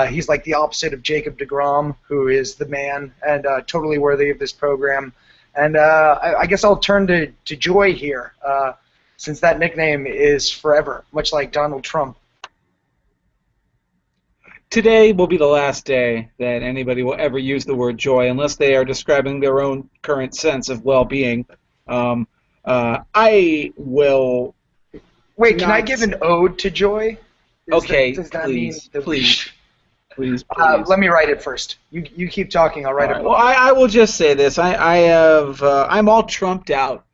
He's like the opposite of Jacob deGrom, who is the man and totally worthy of this program. And I guess I'll turn to Joy here, since that nickname is forever, much like Donald Trump. Today will be the last day that anybody will ever use the word joy unless they are describing their own current sense of well-being. I will... Wait, can I give an ode to joy? Okay, does that please, mean please. Let me write it first. You keep talking, I'll write it. Well, I will just say this. I'm all trumped out,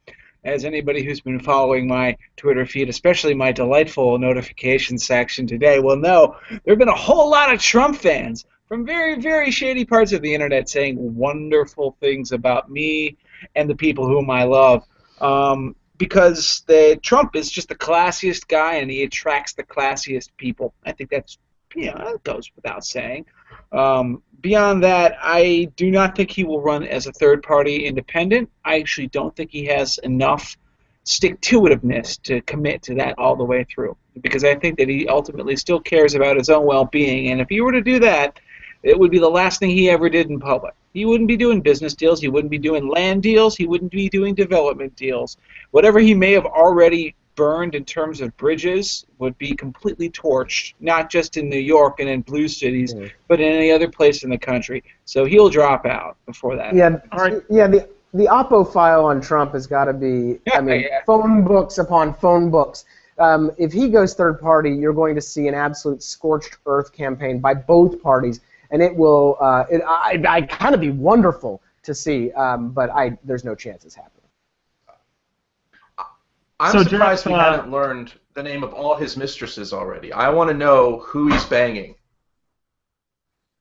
as anybody who's been following my Twitter feed, especially my delightful notification section today, will know there have been a whole lot of Trump fans from very, very shady parts of the internet saying wonderful things about me and the people whom I love, because Trump is just the classiest guy and he attracts the classiest people. I think that's, that goes without saying. Beyond that, I do not think he will run as a third-party independent. I actually don't think he has enough stick-to-itiveness to commit to that all the way through, because I think that he ultimately still cares about his own well-being, and if he were to do that, it would be the last thing he ever did in public. He wouldn't be doing business deals, he wouldn't be doing land deals, he wouldn't be doing development deals. Whatever he may have already burned in terms of bridges would be completely torched, not just in New York and in blue cities, but in any other place in the country. So he'll drop out before that. Yeah, the Oppo file on Trump has got to be, phone books upon phone books. If he goes third party, you're going to see an absolute scorched earth campaign by both parties, and it will, I kind of be wonderful to see, but there's no chance it's happening. I'm surprised we haven't learned the name of all his mistresses already. I want to know who he's banging.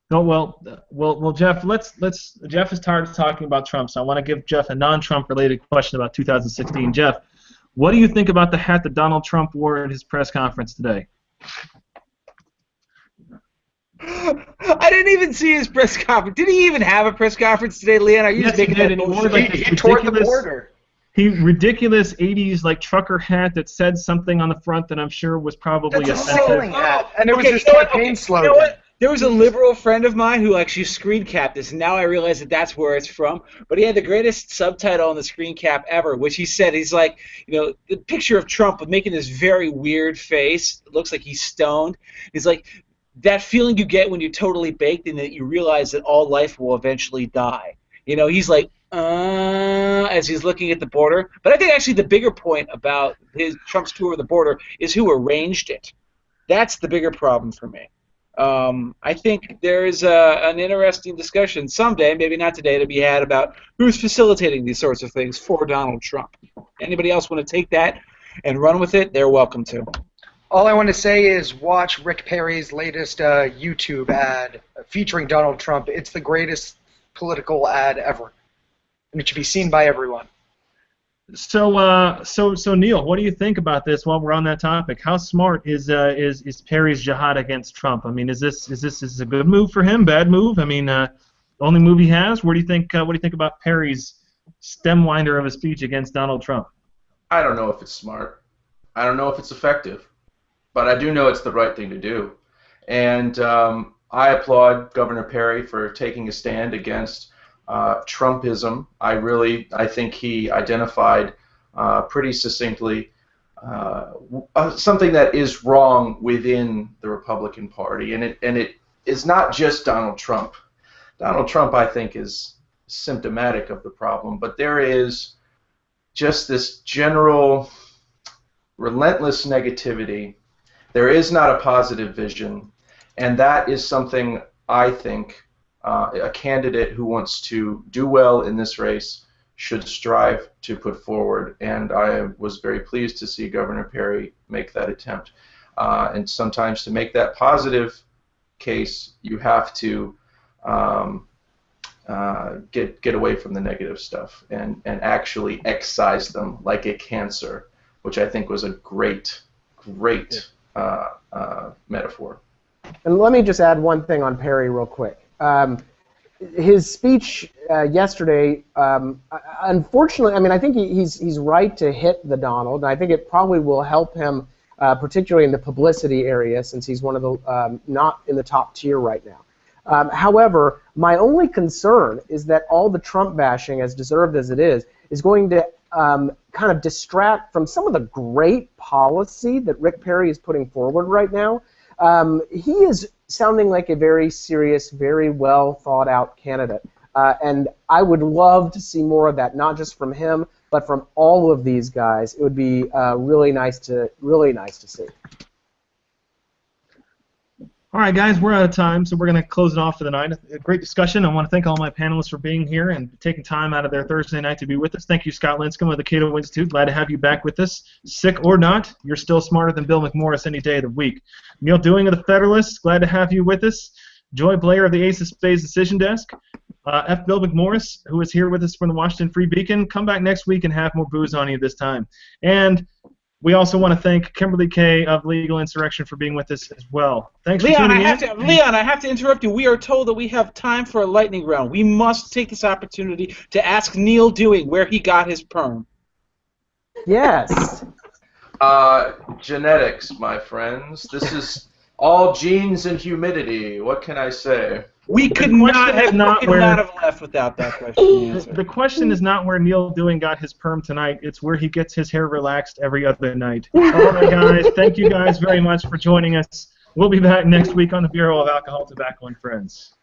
No, well, Jeff. Jeff is tired of talking about Trump, so I want to give Jeff a non-Trump related question about 2016. Jeff, what do you think about the hat that Donald Trump wore at his press conference today? I didn't even see his press conference. Did he even have a press conference today, Leon? Are you just making that bullshit? He tore the border. Ridiculous 80s trucker hat that said something on the front that I'm sure was probably That's offensive. A sailing hat, and it was his campaign slogan. You know what? There was a liberal friend of mine who actually screen capped this, and now I realize that that's where it's from. But he had the greatest subtitle on the screen cap ever, which he said, he's like, the picture of Trump with making this very weird face. It looks like he's stoned. He's like, that feeling you get when you're totally baked and that you realize that all life will eventually die. He's like, as he's looking at the border. But I think actually the bigger point about Trump's tour of the border is who arranged it. That's the bigger problem for me. I think there is an interesting discussion someday, maybe not today, to be had about who's facilitating these sorts of things for Donald Trump. Anybody else want to take that and run with it? They're welcome to. All I want to say is watch Rick Perry's latest YouTube ad featuring Donald Trump. It's the greatest political ad ever, and it should be seen by everyone. So Neal, what do you think about this? While we're on that topic, how smart is Perry's jihad against Trump? I mean, is this a good move for him? Bad move? I mean, only move he has. What do you think about Perry's stemwinder of a speech against Donald Trump? I don't know if it's smart. I don't know if it's effective, but I do know it's the right thing to do. And I applaud Governor Perry for taking a stand against Trumpism. I think he identified pretty succinctly something that is wrong within the Republican Party, and it is not just Donald Trump. Donald Trump, I think, is symptomatic of the problem, but there is just this general relentless negativity. There is not a positive vision, and that is something I think a candidate who wants to do well in this race should strive to put forward, and I was very pleased to see Governor Perry make that attempt. And sometimes to make that positive case, you have to get away from the negative stuff and actually excise them like a cancer, which I think was a great metaphor. And let me just add one thing on Perry real quick. His speech yesterday, unfortunately, I mean, I think he's right to hit the Donald, and I think it probably will help him, particularly in the publicity area, since he's one of the not in the top tier right now. However, my only concern is that all the Trump bashing, as deserved as it is going to kind of distract from some of the great policy that Rick Perry is putting forward right now. He is sounding like a very serious, very well thought out candidate, and I would love to see more of that, not just from him, but from all of these guys. It would be really nice to see. All right, guys, we're out of time, so we're going to close it off for the night. A great discussion. I want to thank all my panelists for being here and taking time out of their Thursday night to be with us. Thank you, Scott Lincicome of the Cato Institute. Glad to have you back with us. Sick or not, you're still smarter than Bill McMorris any day of the week. Neal Dewing of the Federalist, glad to have you with us. Joy Blehar of the Ace of Spades Decision Desk. F. Bill McMorris, who is here with us from the Washington Free Beacon. Come back next week and have more booze on you this time. And we also want to thank Kemberlee Kaye of Legal Insurrection for being with us as well. Thanks for tuning in. Leon, I have to interrupt you. We are told that we have time for a lightning round. We must take this opportunity to ask Neal Dewing where he got his perm. Yes. Genetics, my friends. This is all genes and humidity. What can I say? We could not have left without that question. The question is not where Neal Dewing got his perm tonight. It's where he gets his hair relaxed every other night. All right, guys. Thank you guys very much for joining us. We'll be back next week on the Bureau of Alcohol, Tobacco, and Friends.